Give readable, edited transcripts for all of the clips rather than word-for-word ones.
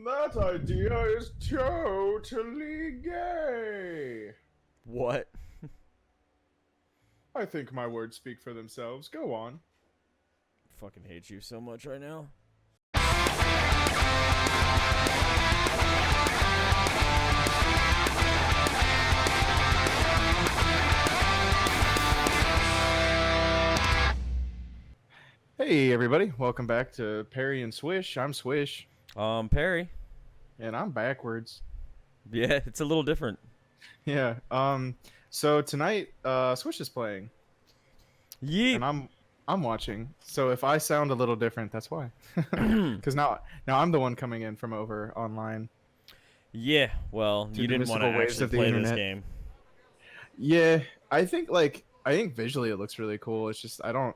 That idea is totally gay. What? I think my words speak for themselves. Go on. Fucking hate you so much right now. Hey, everybody. Welcome back to Perry and Swish. I'm Swish. Perry. And I'm backwards. Yeah, it's a little different. Yeah. So tonight, Swish is playing. Yeet. And I'm watching. So if I sound a little different, that's why. Because now I'm the one coming in from over online. Yeah, well, you didn't want to actually play this game. Yeah, I think visually it looks really cool. It's just I don't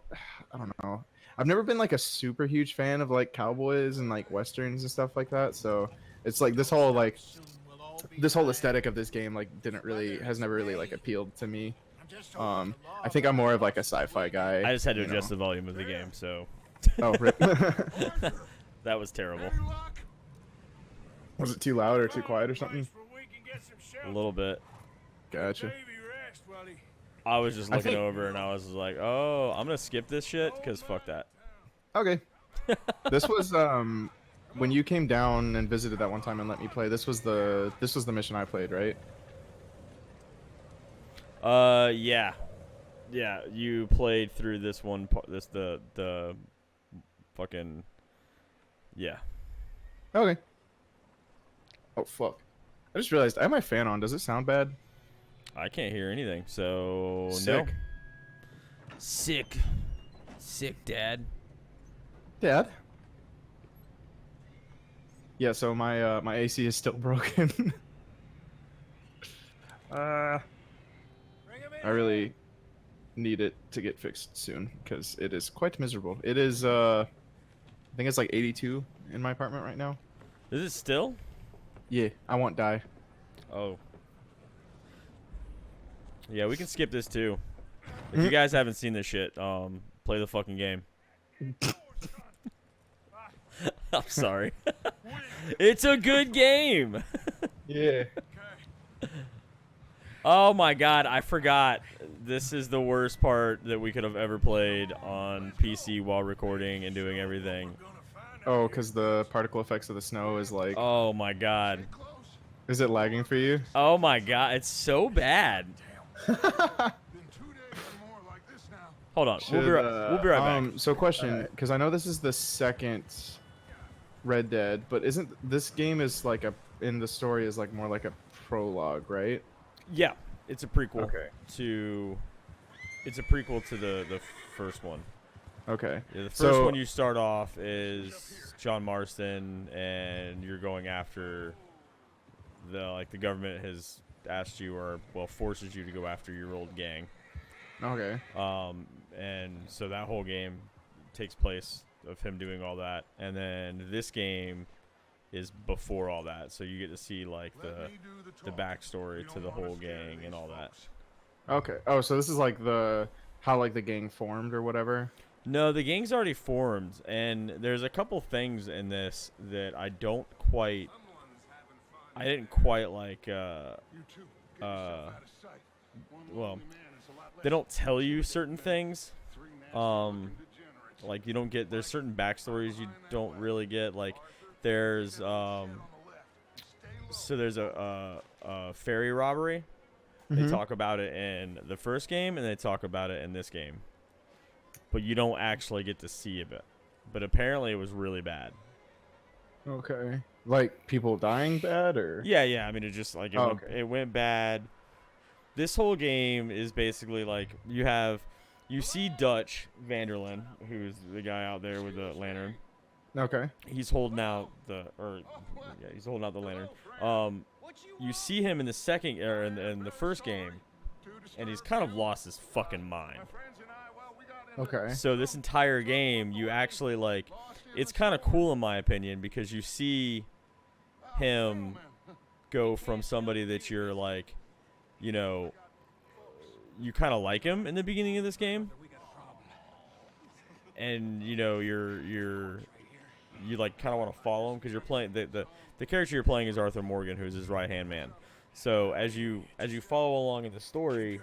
know. I've never been like a super huge fan of like cowboys and like westerns and stuff like that. So it's like this whole aesthetic of this game has never really like appealed to me. I think I'm more of like a sci-fi guy. I just had to adjust the volume of the game, so. Oh, rip. That was terrible. Was it too loud or too quiet or something? A little bit. Gotcha. I was just looking over and I was like, oh, I'm gonna skip this shit because fuck that. Okay. This was when you came down and visited that one time and let me play. This was the mission I played, right? Yeah, you played through this one part. The fucking yeah. Okay. Oh fuck! I just realized I have my fan on. Does it sound bad? I can't hear anything. So Sick. No. Sick, Dad. Dad. Yeah. So my AC is still broken. I really need it to get fixed soon because it is quite miserable. It is I think it's like 82 in my apartment right now. Is it still? Yeah, I won't die. Oh. Yeah, we can skip this too. If you guys haven't seen this shit, play the fucking game. I'm sorry. It's a good game. Yeah. Oh my god, I forgot. This is the worst part that we could have ever played on PC while recording and doing everything. Oh, because the particle effects of the snow is like... Oh my god. Is it lagging for you? Oh my god, it's so bad. Hold on, we'll be right back. So question, because I know this is the second Red Dead, but isn't this game is like in the story is like more like a prologue, right? Yeah, it's a prequel. Okay. It's a prequel to the first one. Okay. Yeah, the first one you start off is John Marston, and you're going after the government has asked you or forces you to go after your old gang. Okay. And so that whole game takes place of him doing all that, and then this game is before all that, so you get to see like the backstory to the whole gang and all that. Okay. Oh, so this is like how like the gang formed or whatever. No, the gang's already formed, and there's a couple things in this that I didn't quite like. Well, they don't tell you certain things. Like you don't get. There's certain backstories you don't really get. Like there's so there's a ferry robbery. They talk about it in the first game, and they talk about it in this game. But you don't actually get to see it. But apparently it was really bad. Okay. Like people dying bad or? Yeah. I mean, it just like it went bad. This whole game is basically like you see Dutch Vanderlyn, who's the guy out there with the lantern. Okay. He's holding out the lantern. You see him in the second or in the first game, and he's kind of lost his fucking mind. Okay. So this entire game, you actually like, it's kind of cool in my opinion because you see him go from somebody that you're like, you know, you kind of like him in the beginning of this game, and you know you're you like kind of want to follow him because you're playing the character you're playing is Arthur Morgan, who's his right hand man. So as you follow along in the story,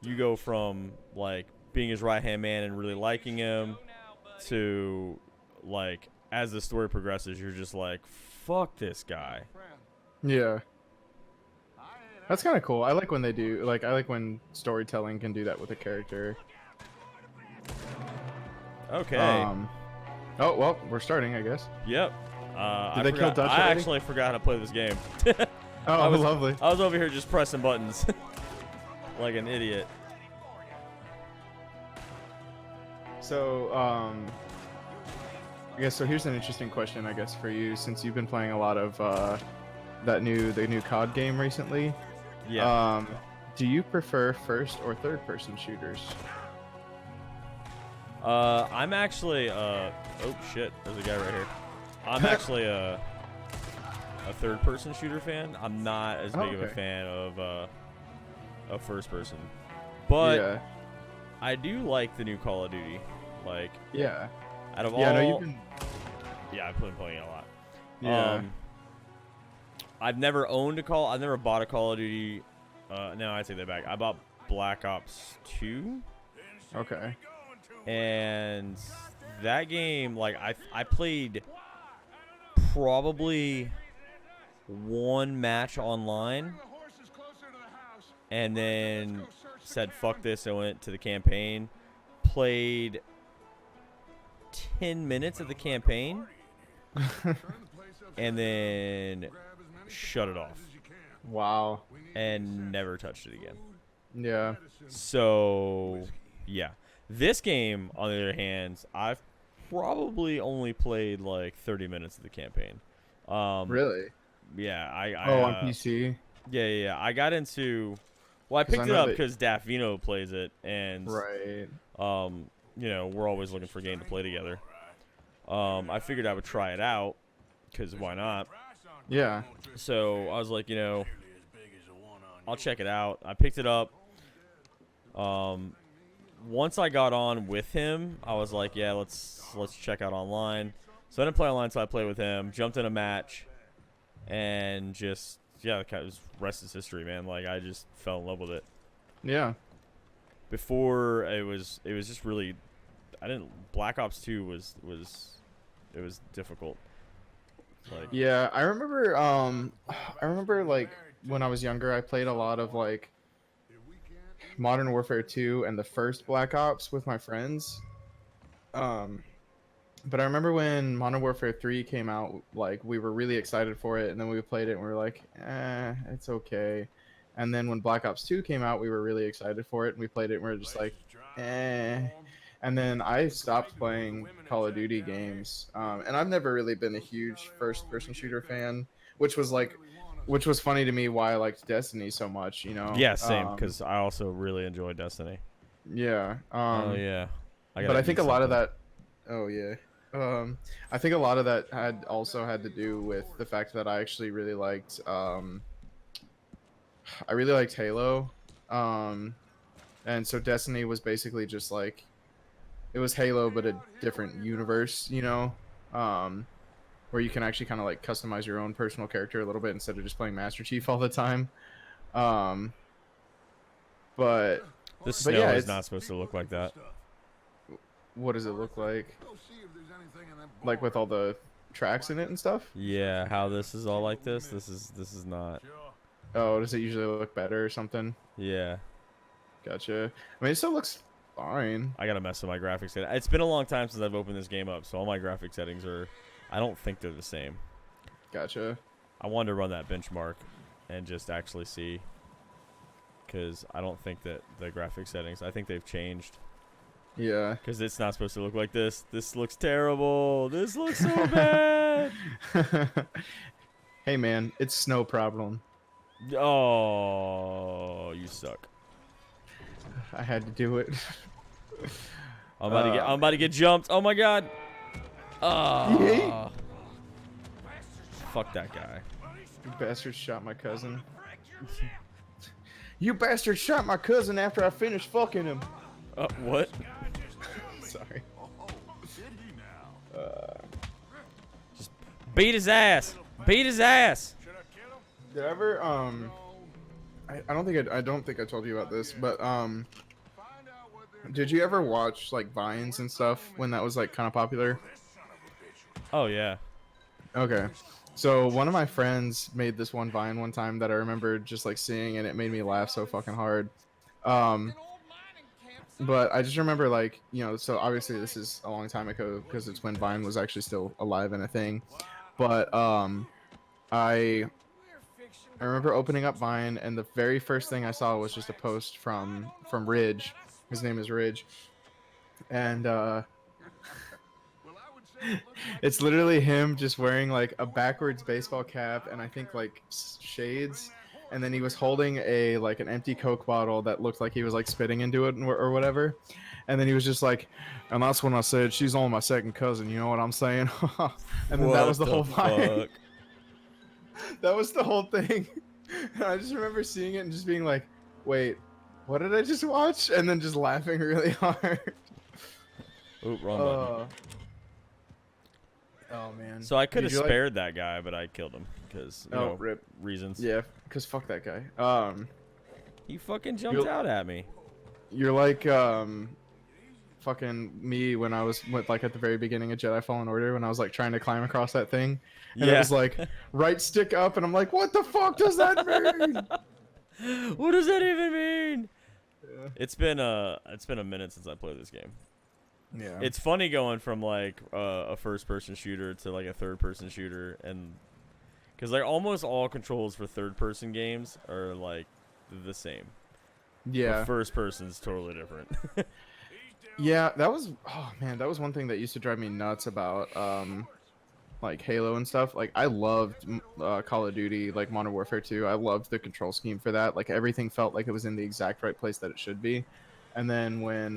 you go from like being his right hand man and really liking him to like as the story progresses, you're just like, fuck this guy. Yeah. That's kind of cool. I like when they do, like, I like when storytelling can do that with a character. Okay. Oh, well, we're starting, I guess. Yep. Did they kill Dutch I already? actually forgot how to play this game. Oh, lovely. I was over here just pressing buttons like an idiot. So, I guess, so here's an interesting question, I guess, for you, since you've been playing a lot of the new COD game recently. Yeah. Do you prefer first or third person shooters? I'm actually oh shit, there's a guy right here. I'm actually a third person shooter fan. I'm not as big of a fan of first person. But yeah. I do like the new Call of Duty. Like Yeah. out of Yeah, all no, you've been... Yeah, I've been playing it a lot. Yeah. I've never owned a Call. I've never bought a Call of Duty. No, I take that back. I bought Black Ops 2. Okay. And that game, like, I played probably one match online and then said, fuck this, and went to the campaign. Played 10 minutes of the campaign and then shut it off. Wow. And never touched it again. Yeah. So, yeah. This game, on the other hand, I've probably only played like 30 minutes of the campaign. Really? Yeah. On PC? Yeah. I got into... Well, I picked it up because Daphino plays it, and... Right. You know, we're always looking for a game to play together. I figured I would try it out, because why not? Yeah. So I was like, you know, I'll check it out. I picked it up. Once I got on with him, I was like, yeah, let's check out online. So I didn't play online, so I played with him, jumped in a match, and just, yeah, it was rest is history, man. Like, I just fell in love with it. Yeah. Before, it was just really, Black Ops 2 was difficult. Like, yeah, I remember like when I was younger, I played a lot of like Modern Warfare 2 and the first Black Ops with my friends. But I remember when Modern Warfare 3 came out, like we were really excited for it, and then we played it and we were like, it's okay. And then when Black Ops 2 came out, we were really excited for it, and we played it and we were just like, And then I stopped playing Call of Duty games, and I've never really been a huge first-person shooter fan, which was funny to me why I liked Destiny so much, you know? Yeah, same, because I also really enjoy Destiny. Yeah. Oh, yeah. But I think a lot of that... Oh, yeah. I think a lot of that had to do with the fact that I actually really liked... I really liked Halo. And so Destiny was basically just like... It was Halo, but a different universe, you know? Where you can actually kind of like customize your own personal character a little bit instead of just playing Master Chief all the time. But the snow is not supposed to look like that. What does it look like? Like with all the tracks in it and stuff? Yeah, how this is all like this. This is not. Oh, does it usually look better or something? Yeah. Gotcha. I mean, it still looks fine. I gotta mess with my graphics setting. It's been a long time since I've opened this game up, so all my graphic settings are... I don't think they're the same. Gotcha. I wanted to run that benchmark and just actually see, because I don't think that the graphic settings... I think they've changed. Yeah. Because it's not supposed to look like this. This looks terrible. This looks so bad. Hey, man, it's snow problem. Oh, you suck. I had to do it. I'm about to get jumped. Oh my god. Oh. Fuck that guy. You bastard shot my cousin. You bastard shot my cousin after I finished fucking him. What? Sorry. Beat his ass. Beat his ass. Did I ever I don't think I told you about this, but did you ever watch like Vines and stuff when that was like kind of popular? Oh yeah. Okay. So one of my friends made this one Vine one time that I remember just like seeing, and it made me laugh so fucking hard. But I just remember like, you know, so obviously this is a long time ago because it's when Vine was actually still alive and a thing. But I remember opening up Vine, and the very first thing I saw was just a post from Ridge. His name is Ridge, and it's literally him just wearing like a backwards baseball cap and I think like shades, and then he was holding a like an empty Coke bottle that looked like he was like spitting into it or whatever, and then he was just like, and that's when I said she's only my second cousin. You know what I'm saying? And then that was the whole Vine. That was the whole thing. And I just remember seeing it and just being like, wait, what did I just watch? And then just laughing really hard. Oop, wrong button. Oh man. So I could have spared that guy, but I killed him because rip reasons. Yeah, because fuck that guy. He fucking jumped out at me. You're like fucking me when I was like at the very beginning of Jedi Fallen Order when I was like trying to climb across that thing, and it was like right stick up, and I'm like, what the fuck does that mean? What does that even mean? Yeah. It's been a minute since I played this game. Yeah. It's funny going from like a first-person shooter to like a third-person shooter, and because like almost all controls for third-person games are like the same. Yeah. But first person's totally different. Yeah, that was one thing that used to drive me nuts about like Halo and stuff. Like I loved Call of Duty, like Modern Warfare 2. I loved the control scheme for that. Like everything felt like it was in the exact right place that it should be. And then when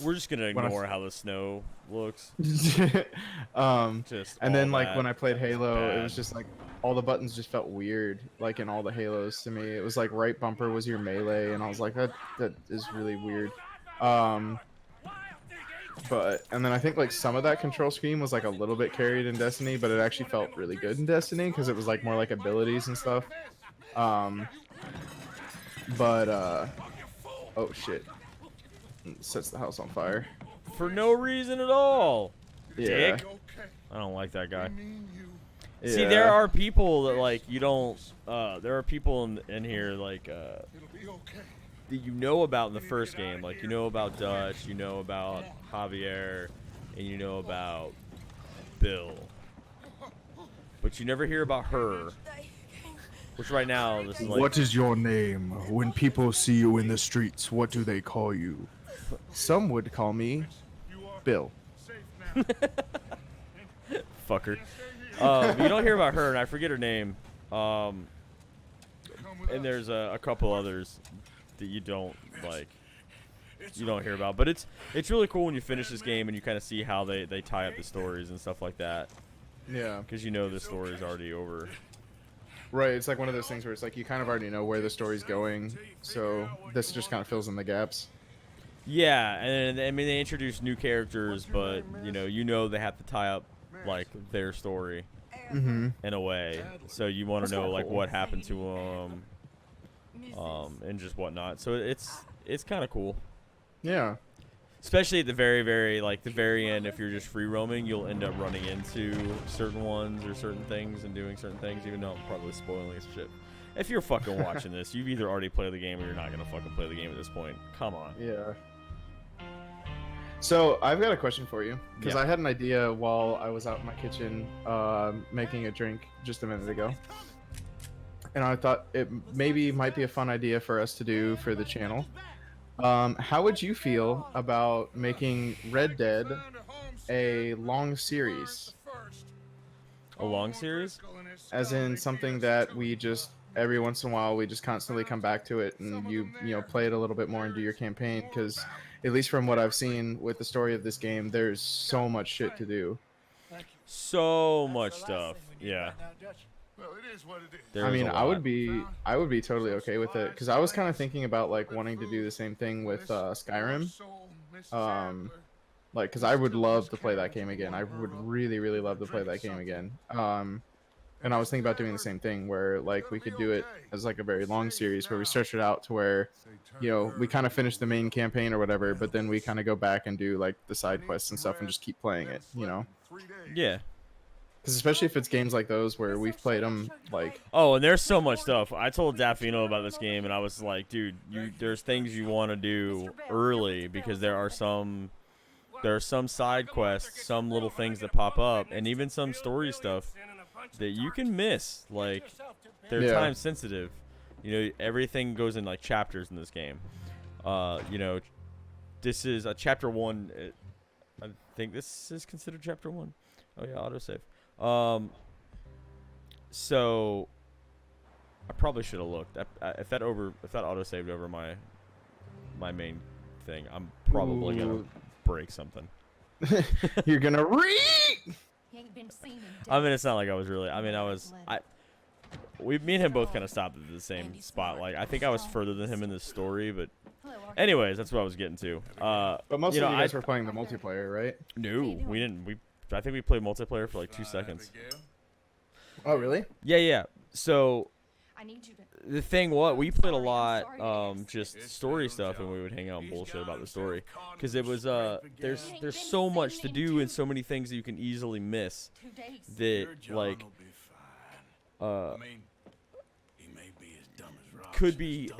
we're just gonna ignore how the snow looks. Just and then like when I played Halo, it was just like all the buttons just felt weird, like in all the Halos to me. It was like right bumper was your melee, and I was like, that is really weird. But and then I think like some of that control scheme was like a little bit carried in Destiny, but it actually felt really good in Destiny because it was like more like abilities and stuff. Oh shit. Sets the house on fire. For no reason at all. Yeah. Dick. I don't like that guy. Yeah. See, there are people that like you don't. There are people in here like that you know about in the first game. Like you know about Dutch, you know about Javier, and you know about Bill. But you never hear about her. Which right now, this is like. What is your name? When people see you in the streets, what do they call you? Some would call me Bill. Fucker. You don't hear about her, and I forget her name. And there's a couple others that you don't like. You don't hear about, but it's really cool when you finish this game and you kind of see how they tie up the stories and stuff like that. Yeah. Because you know the story's already over. Right, it's like one of those things where it's like you kind of already know where the story's going, so this just kind of fills in the gaps. Yeah, and I mean they introduce new characters, but you know they have to tie up like their story in a way. So you want to know like what happened to them, and just whatnot. So it's kind of cool. Yeah. Especially at the very end, if you're just free roaming, you'll end up running into certain ones or certain things and doing certain things, even though I'm probably spoiling this shit. If you're fucking watching this, you've either already played the game or you're not going to fucking play the game at this point. Come on. Yeah. So, I've got a question for you, because I had an idea while I was out in my kitchen making a drink just a minute ago. And I thought it maybe might be a fun idea for us to do for the channel. How would you feel about making Red Dead a long series? A long series? As in something that we just, every once in a while, we just constantly come back to it and you know, play it a little bit more and do your campaign, because at least from what I've seen with the story of this game, there's so much shit to do. So much stuff. Yeah. I mean, I would be totally okay with it, because I was kind of thinking about like wanting to do the same thing with Skyrim, Like, because I would love to play that game again. I would really, really love to play that game again. And I was thinking about doing the same thing where like we could do it as like a very long series where we stretch it out to where, we kind of finish the main campaign or whatever, but then we kind of go back and do like the side quests and stuff and just keep playing it. Yeah. Because especially if it's games like those where we've played them, like. Oh, and there's so much stuff. I told Daffino about this game, and I was like, dude, there's things you want to do early because there are some side quests, some little things that pop up, and even some story stuff that you can miss. Like, they're time sensitive. Everything goes in like chapters in this game. This is a chapter 1. I think this is considered chapter 1. Oh yeah, autosave. So I probably should have looked. If that autosaved over my main thing, I'm probably gonna break something. You're gonna I mean, it's not like I was really. I mean, me and him both kind of stopped at the same spot. Like, I think I was further than him in this story, but anyways, that's what I was getting to. But most of you guys were playing the multiplayer, right? No, we didn't. I think we played multiplayer for like 2 seconds. Oh, really? Yeah. So the thing, we played a lot, just story stuff, and we would hang out and bullshit about the story, because it was there's so much to do and so many things that you can easily miss that like could be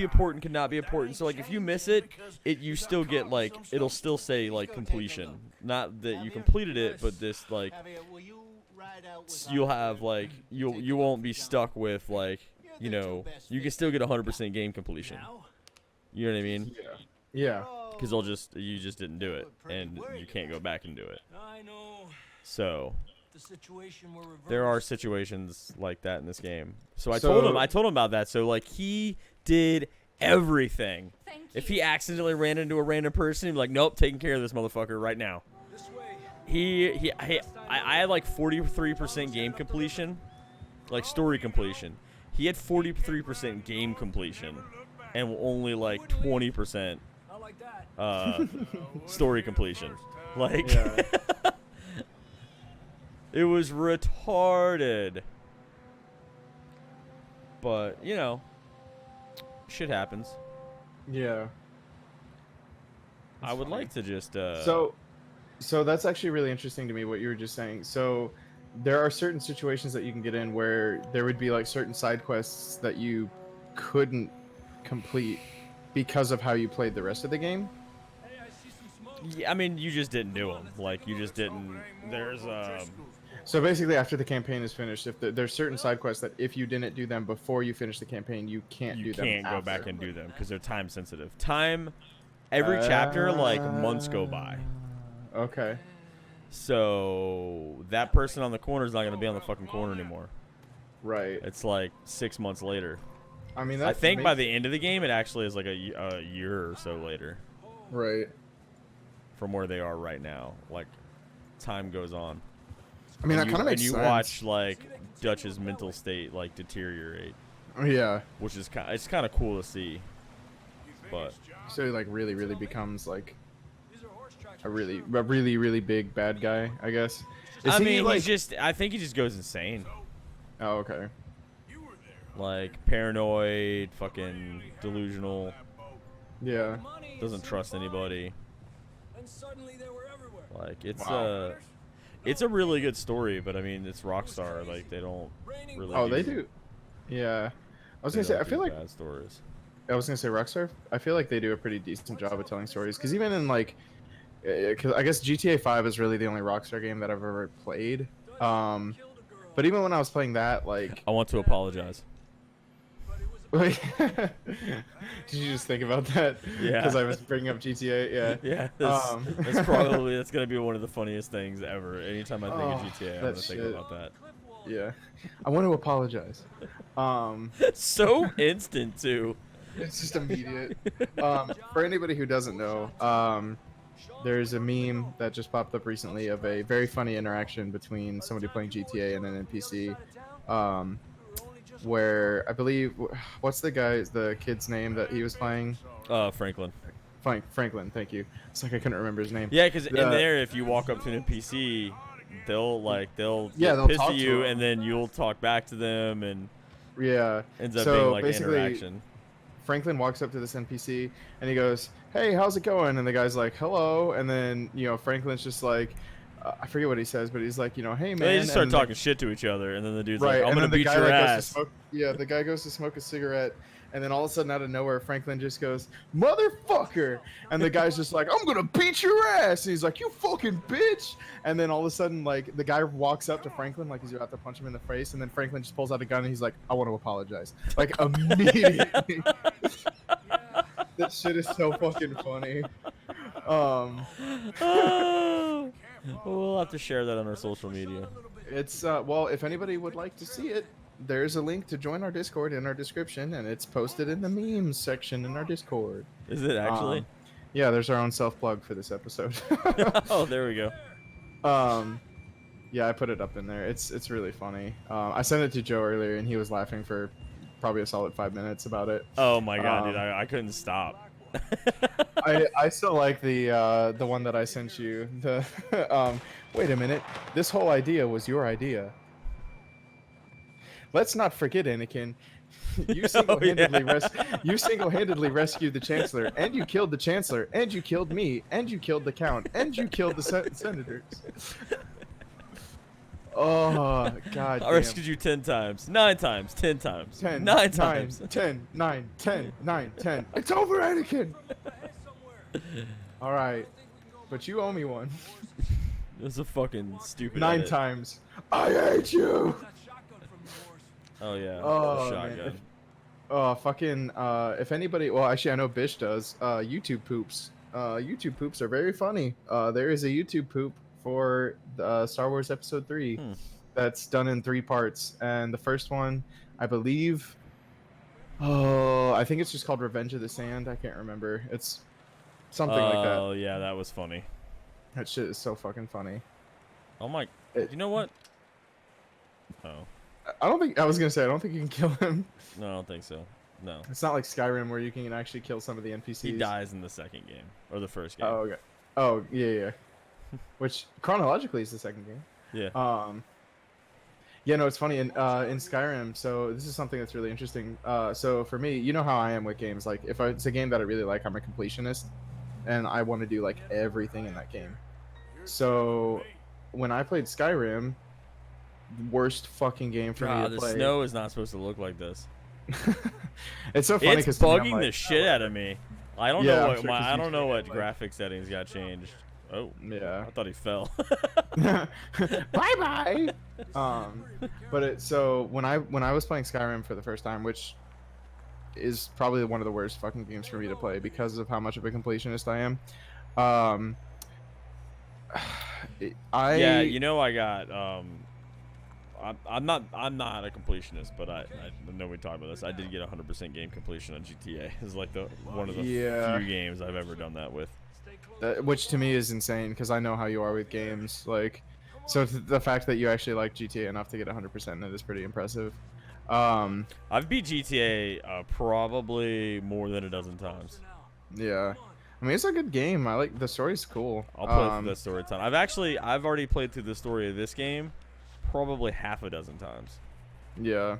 important, could not be important. So like if you miss it, you still get like, it'll still say like completion, not that you completed it, but this like you'll have like you won't be stuck with like, you can still get 100% game completion. You know what I mean? Yeah. Because you just didn't do it, and you can't go back and do it. So there are situations like that in this game. So I told him about that. So like he did everything. If he accidentally ran into a random person, he'd be like, nope, taking care of this motherfucker right now. I had like 43% game completion, like story completion. He had 43% game completion, and only like 20% story completion. Like, it was retarded. But shit happens. Yeah. I would like to just So that's actually really interesting to me what you were just saying. So there are certain situations that you can get in where there would be like certain side quests that you couldn't complete because of how you played the rest of the game. Yeah, I mean, you just didn't do them. Like, you just didn't. So basically, after the campaign is finished, if there's certain side quests that if you didn't do them before you finish the campaign, you can't do them. You can't go back and do them because they're time sensitive. Every chapter, like, months go by. Okay. So that person on the corner is not going to be on the fucking corner anymore. Right. It's like 6 months later. I mean, I think by the end of the game, it actually is like a year or so later. Right. From where they are right now. Like, time goes on. I mean, that kind of makes sense. And you watch, like, Dutch's mental state, like, deteriorate. Yeah. Which is it's kind of cool to see. But so he, like, really, really becomes, like, a really big bad guy, I guess. I mean, like, I think he just goes insane. Oh, okay. Like, paranoid, fucking delusional. Yeah. Doesn't trust anybody. Like, it's a really good story, but I mean, it's Rockstar. Like, they don't really. Oh, they do. Yeah. I was gonna say, I feel like bad stories. I was gonna say Rockstar. I feel like they do a pretty decent job of telling stories. Because even in like, because I guess GTA 5 is really the only Rockstar game that I've ever played. But even when I was playing that, like, I want to apologize. Did you just think about that? Yeah. Because I was bringing up GTA. Yeah. Yeah. That's gonna be one of the funniest things ever. Anytime I think of GTA, I'm gonna think about that. Yeah. I want to apologize. So instant too. It's just immediate. For anybody who doesn't know, there's a meme that just popped up recently of a very funny interaction between somebody playing GTA and an NPC. Where I believe, what's the kid's name that he was playing? Franklin. Franklin. Thank you. It's like I couldn't remember his name. Yeah, because in there, if you walk up to an NPC, they'll they'll piss talk at to you, him. and then you'll talk back to them, and Yeah. ends up being So like an basically, interaction. Franklin walks up to this NPC and he goes, "Hey, how's it going?" And the guy's like, "Hello." And then Franklin's just like, I forget what he says, but he's like, "Hey, man." They just start and talking shit to each other, and then the dude's right, like, "I'm and gonna then the beat guy your like goes to ass." smoke. Yeah, the guy goes to smoke a cigarette, and then all of a sudden, out of nowhere, Franklin just goes, "Motherfucker!" And the guy's just like, "I'm gonna beat your ass." And he's like, "You fucking bitch!" And then all of a sudden, like the guy walks up to Franklin like he's about to punch him in the face, and then Franklin just pulls out a gun and he's like, "I want to apologize." Like immediately. That shit is so fucking funny. Oh, we'll have to share that on our social media. It's well, if anybody would like to see it, there's a link to join our Discord in our description, and it's posted in the memes section in our Discord. Is it actually? Yeah, there's our own self plug for this episode. Oh, there we go. Yeah, I put it up in there. It's really funny. I sent it to Joe earlier, and he was laughing for probably a solid 5 minutes about it. Oh my god, dude, I couldn't stop. I still like the one that I sent you. The wait a minute, this whole idea was your idea. Let's not forget, Anakin. You single-handedly rescued the Chancellor, and you killed the Chancellor, and you killed me, and you killed the Count, and you killed the senators. Oh god! I rescued you 10 times, 9 times, 10 times, 10, 9 times, 10, 9, 10, 9, 10. It's over, Anakin. All right, but you owe me one. It was a fucking stupid 9 edit. times. I hate you. Oh yeah. Oh, shotgun. Oh, fucking. If anybody, well, actually, I know Bish does. YouTube poops. YouTube poops are very funny. There is a YouTube poop for Star Wars Episode 3 that's done in 3 parts, and the first one, I believe. Oh, I think it's just called Revenge of the Sand. I can't remember. It's something like that. Oh yeah, that was funny. That shit is so fucking funny. Oh my. You know what? Oh. I don't think I was gonna say I don't think you can kill him. No, I don't think so. No. It's not like Skyrim where you can actually kill some of the NPCs. He dies in the second game or the first game. Oh, okay. Oh, yeah. Which chronologically is the second game. Yeah. Yeah, no, it's funny in Skyrim. So this is something that's really interesting. So for me, you know how I am with games. Like if it's a game that I really like, I'm a completionist, and I want to do like everything in that game. So when I played Skyrim, worst fucking game for me to the play. snow is not supposed to look like this. It's so funny because it's bugging the shit out of me. I don't know what I don't know what like, graphic settings got changed. Oh yeah, I thought he fell. Bye bye. But so when I was playing Skyrim for the first time, which is probably one of the worst fucking games for me to play because of how much of a completionist I am. Yeah, you know I got I'm not a completionist, but I know we talked about this. I did get 100% game completion on GTA. It's like one of the few games I've ever done that with. Which to me is insane because I know how you are with games. Like, so the fact that you actually like GTA enough to get 100% in it is pretty impressive. I've beat GTA probably more than a dozen times. Yeah. I mean, it's a good game. I like the story's cool. I'll play through the story a ton. I've already played through the story of this game probably half a dozen times. Yeah,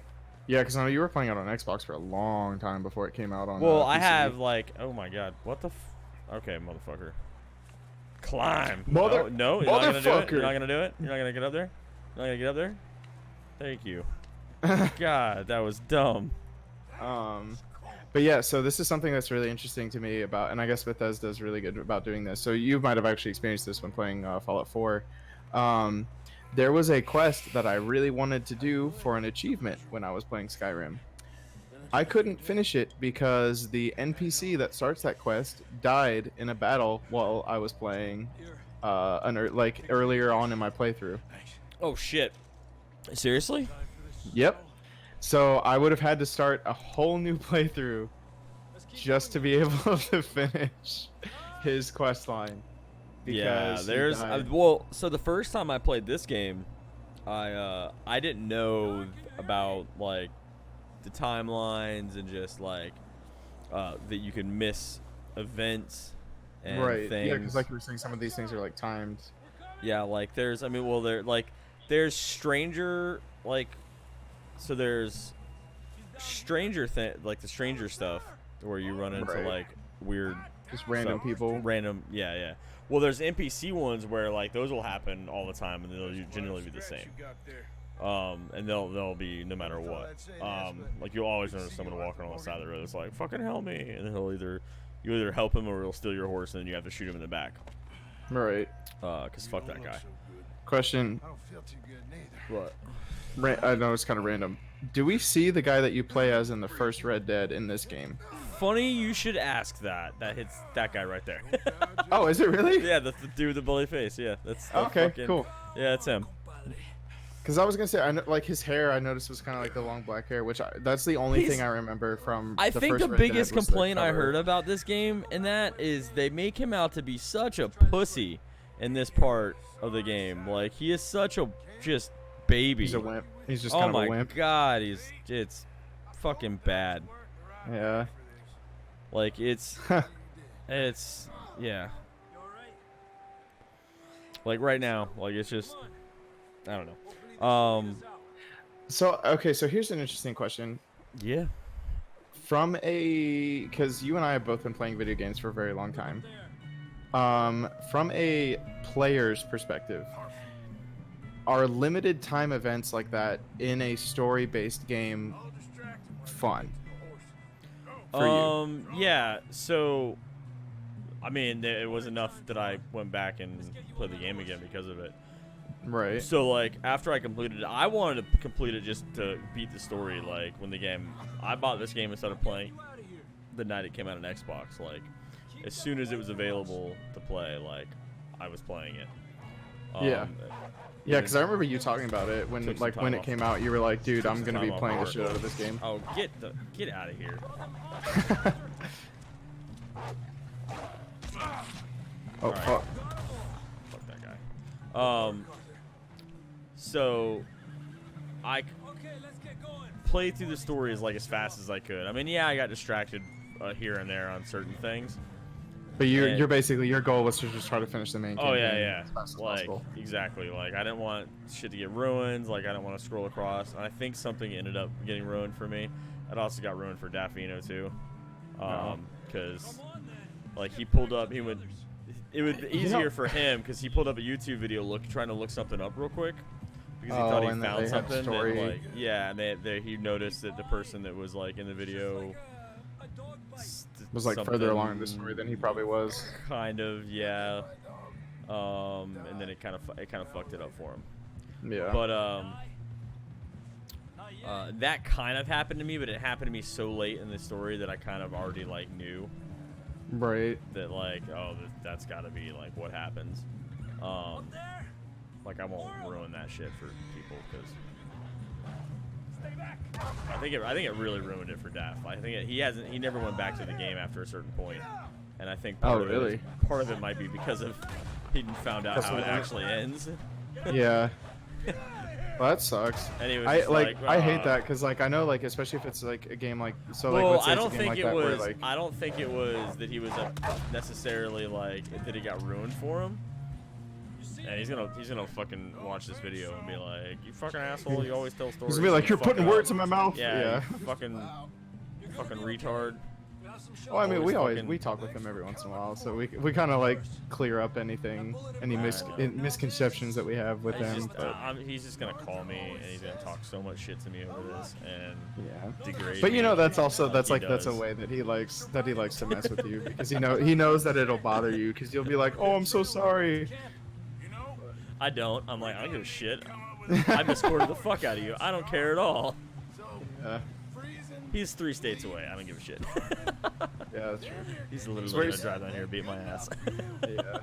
because I know you were playing it on Xbox for a long time before it came out on. Well, PC. I have like, oh my god, what the? Okay, motherfucker, climb. No, you're not gonna do it. You're not gonna do it. You're not gonna get up there. You're not gonna get up there. Thank you. God, that was dumb. But yeah, so this is something that's really interesting to me about, and I guess Bethesda is really good about doing this. So you might have actually experienced this when playing Fallout 4. There was a quest that I really wanted to do for an achievement when I was playing Skyrim. I couldn't finish it because the NPC that starts that quest died in a battle while I was playing, earlier on in my playthrough. Oh shit! Seriously? Yep. So I would have had to start a whole new playthrough just to be able to finish his quest line. Yeah, there's well, so the first time I played this game, I didn't know about like the timelines and just like that you can miss events and Right. things. Yeah, because like you were saying, some of these things are like timed. Yeah, like there's, I mean, well, there's stranger, like, so there's stranger like the stranger stuff where you run into like weird, just random stuff, people. random, yeah. Well, there's NPC ones where like those will happen all the time and they'll generally be the same. And they'll be no matter what. Like you'll always notice someone walking on the side of the road that's like, fucking help me, and then you either help him or he'll steal your horse and then you have to shoot him in the back. Right. Cause fuck that guy. Question. I don't feel too good neither. What? I know it's kind of random. Do we see the guy that you play as in the first Red Dead in this game? Funny you should ask that. That hits that guy right there. Oh, is it really? Yeah, the dude with the bully face. Yeah, that's okay. fucking, Cool. Yeah, that's him. Because I was gonna say, I know, like his hair, I noticed was kind of like the long black hair, which that's the only thing I remember from. I the think first the Red biggest Dead was the complaint I cover. heard about this game, and that is they make him out to be such a pussy in this part of the game. Like he is such a just baby. He's a wimp. He's just Oh kind of my a wimp. god, it's fucking bad. Yeah. Like it's yeah. Like right now, like it's just I don't know. So okay, so here's an interesting question. Yeah. From because you and I have both been playing video games for a very long time. From a player's perspective, are limited time events like that in a story-based game fun? For you? Yeah. So, I mean, it was enough that I went back and played the game again because of it. Right. So, like, after I completed it, I wanted to complete it just to beat the story. Like, when the game, I bought this game and started playing the night it came out on Xbox. Like, as soon as it was available to play, like, I was playing it. Yeah. Yeah, because I remember you talking about it when, Took some like, time when off. it came out. You were like, "Dude, I'm some gonna be time off playing the work. shit out of this game." Oh, get out of here. Oh Alright. fuck. Fuck that guy. So I played through the stories like as fast as I could. I mean, yeah, I got distracted here and there on certain things. But you're basically, your goal was to just try to finish the main Oh campaign yeah. as fast as Like possible. exactly. Like I didn't want shit to get ruined. Like I didn't want to scroll across. And I think something ended up getting ruined for me. It also got ruined for Daffino too. Because like he pulled up, it would be easier for him because he pulled up a YouTube video trying to look something up real quick because he thought he and then found they had something. story. And, like, yeah, and he noticed that the person that was like in the video Was like further along in the story than he probably was. Kind of, yeah. And then it kind of fucked it up for him. Yeah. But that kind of happened to me, but it happened to me so late in the story that I kind of already like knew Right. that like, oh, that's got to be like what happens. Like I won't ruin that shit for people because I think it really ruined it for Daff. I think he never went back to the game after a certain point, and I think part of it might be because of he found out how it actually ends. Yeah. Well, that sucks. And he was I just I hate that because like I know like especially if it's like a game like so like well, let's say I it's a don't game think like it that was. where, like, I don't think it was that he was necessarily like that it got ruined for him. And he's gonna fucking watch this video and be like, "You fucking asshole! You always tell stories." he's gonna be like, you "You're fuck putting up." words in my mouth." Yeah. You fucking retard. Well, I mean, fucking- we talk with him every once in a while, so we kind of like clear up any misconceptions that we have with him. But He's just gonna call me and he's gonna talk so much shit to me over this and yeah. degrade. But you know, me. that's also He that's a does. way that he likes to mess with you because he knows that it'll bother you because you'll be like, "Oh, I'm so sorry." I don't. I'm like, I don't give a shit. I misquoted the fuck out of you. I don't care at all. Yeah. He's 3 states away. I don't give a shit. Yeah, that's true. He's literally So gonna drive down here and beat my ass. Yeah.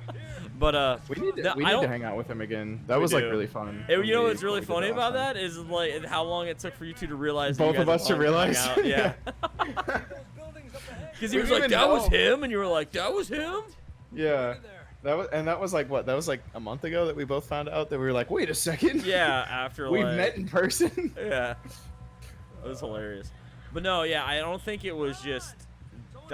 But We need no, to hang out with him again. That was like do. really fun. You know when what's really we did funny last about time. that is like how long it took for you two to realize. that Both you of guys us to wanted hang realize? out. Yeah. Because he We was didn't like, even "That was know." him," and you were like, "That was him." Yeah. That was like what? That was like a month ago that we both found out that we were like, wait a second. Yeah. After We've like, met in person. Yeah. It was hilarious. But no, yeah, I don't think it was just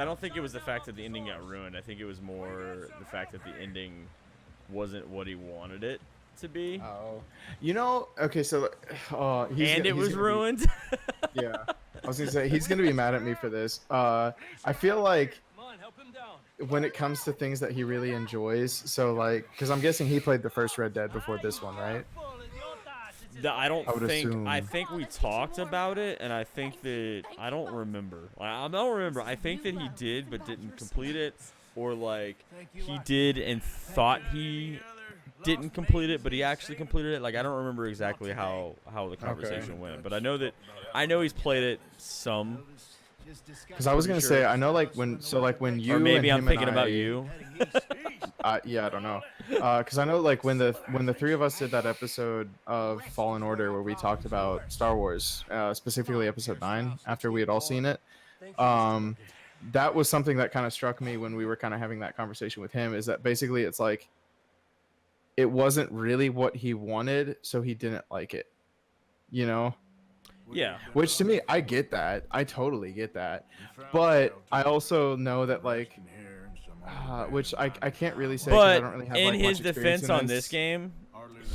don't think it was the fact that the ending got ruined. I think it was more the fact that the ending wasn't what he wanted it to be. Oh, okay, so It was ruined. Yeah, I was gonna say he's gonna be mad at me for this. I feel like when it comes to things that he really enjoys, so like, because I'm guessing he played the first Red Dead before this one, right? I would assume. I think we talked about it, and I think that I don't remember. I don't remember. I think that he did, but didn't complete it, or like he did and thought he didn't complete it, but he actually completed it. Like I don't remember exactly how the conversation went, but I know he's played it some. Because I was gonna say, I know like when you or maybe and I'm him thinking and about you. Yeah, I don't know. Because I know like when the three of us did that episode of Fallen Order where we talked about Star Wars, specifically Episode 9, after we had all seen it, that was something that kind of struck me when we were kind of having that conversation with him. Is that basically it's like it wasn't really what he wanted, so he didn't like it. Yeah. Which to me, I get that. I totally get that. But I also know that like, which I can't really say. 'Cause I But don't really have, in like, his much experience defense in on this game,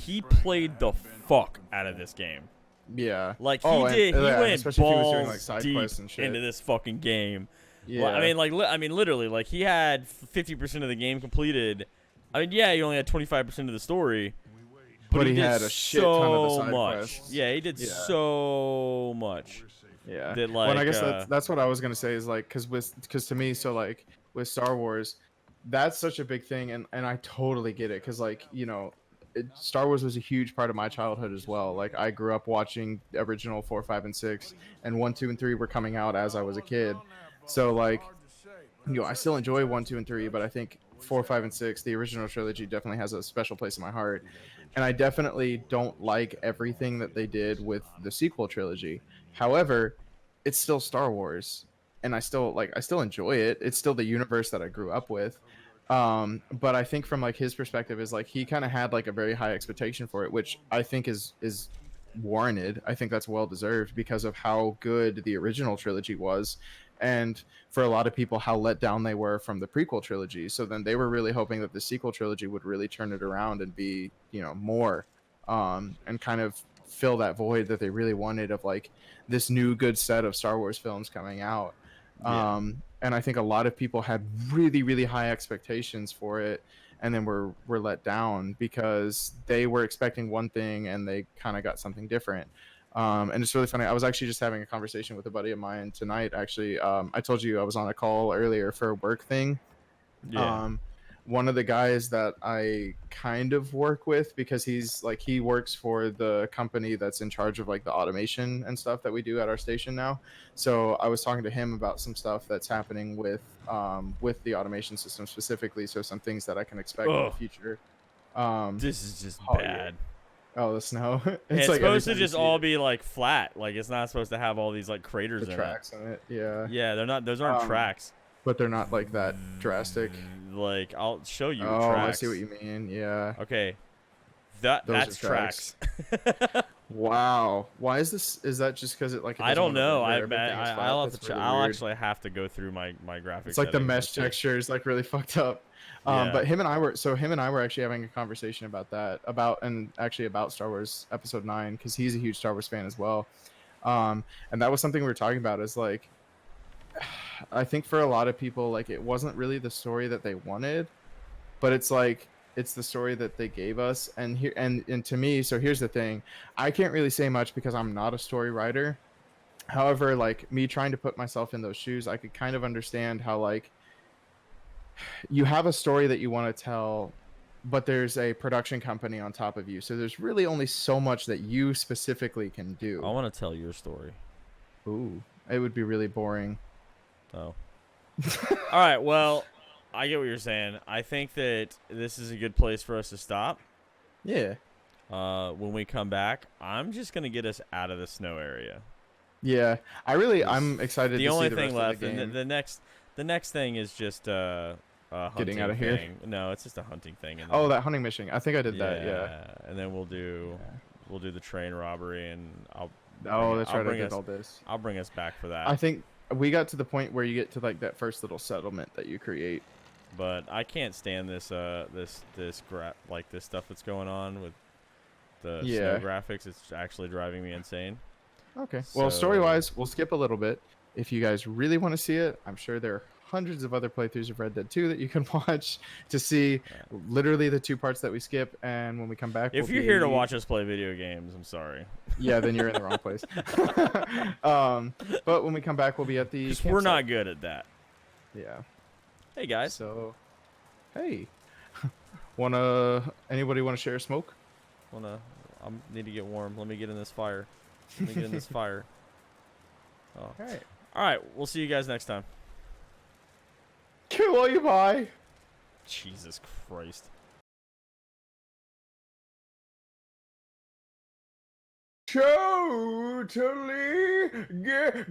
he played the fuck out of this game. Yeah. Like he did. He went especially if he was doing, balls like, side deep quests and shit. into this fucking game. Yeah. Well, I mean, literally, like he had 50% of the game completed. I mean, yeah, he only had 25% of the story. But he did had a shit ton of the so side much. quests. Yeah, he did so much. Yeah. That, Well, and I like, guess that's what I was gonna say is like, because to me, so like with Star Wars, that's such a big thing, and I totally get it, because like Star Wars was a huge part of my childhood as well. Like I grew up watching the original 4, 5, and 6, and 1, 2, and 3 were coming out as I was a kid. So like, I still enjoy 1, 2, and 3, but I think 4, 5, and 6, the original trilogy, definitely has a special place in my heart. And I definitely don't like everything that they did with the sequel trilogy. However, it's still Star Wars, and I still enjoy it. It's still the universe that I grew up with. But I think from like his perspective is like he kind of had like a very high expectation for it, which I think is warranted. I think that's well deserved because of how good the original trilogy was, and for a lot of people how let down they were from the prequel trilogy. So then they were really hoping that the sequel trilogy would really turn it around and be more, and kind of fill that void that they really wanted of like this new good set of Star Wars films coming out. And I think a lot of people had really, really high expectations for it, and then were let down because they were expecting one thing and they kind of got something different. And it's really funny. I was actually just having a conversation with a buddy of mine tonight. Actually, I told you I was on a call earlier for a work thing. Yeah. One of the guys that I kind of work with, because he works for the company that's in charge of like the automation and stuff that we do at our station now. So I was talking to him about some stuff that's happening with the automation system specifically. So some things that I can expect in the future. This is just bad. Oh, the snow. It's like supposed to every time just you see all it, be like flat. Like it's not supposed to have all these like craters the in tracks in it. Yeah. it. Yeah, they're not. Those aren't tracks. But they're not like that drastic. Like I'll show you. Oh, tracks. I see what you mean. Yeah. Okay. Those That's are tracks. Wow. Why is this? Is that just because it like? It I don't doesn't know. wanna render everything as flat? I'll have That's to. really I'll weird. actually have to go through my graphics. It's like the settings mesh and see. texture is like really fucked up. But him and I were actually having a conversation about that, about Star Wars Episode 9, because he's a huge Star Wars fan as well. And that was something we were talking about. Is like, I think for a lot of people, like it wasn't really the story that they wanted, but it's like it's the story that they gave us. And here and to me, so here's the thing, I can't really say much because I'm not a story writer. However, like me trying to put myself in those shoes, I could kind of understand how like you have a story that you want to tell, but there's a production company on top of you. So there's really only so much that you specifically can do. I want to tell your story. Ooh, it would be really boring. Oh. All right. Well, I get what you're saying. I think that this is a good place for us to stop. Yeah. When we come back, I'm just gonna get us out of the snow area. Yeah. I'm excited The to only see the thing rest left, of the game. the next thing is just a hunting Getting out of here? thing. No, it's just a hunting thing. And Oh, then, that hunting mission. I think I did that. Yeah. And then we'll do the train robbery, and I'll. Oh, that's I'll right. I bring did us- all this. I'll bring us back for that. I think we got to the point where you get to like that first little settlement that you create. But I can't stand this this stuff that's going on with the snow graphics. It's actually driving me insane. Okay. Well, story-wise, we'll skip a little bit. If you guys really want to see it, I'm sure there are hundreds of other playthroughs of Red Dead 2 that you can watch to see literally the 2 parts that we skip. And when we come back, if you're here to watch us play video games, I'm sorry. Yeah, then you're in the wrong place. But when we come back, we'll be at the campsite. We're not good at that. Yeah. Hey guys. So, hey, anybody want to share a smoke? I need to get warm. Let me get in this fire. Let me get in this fire. Oh. Okay. All right. We'll see you guys next time. Kill all you buy. Jesus Christ. Totally gay.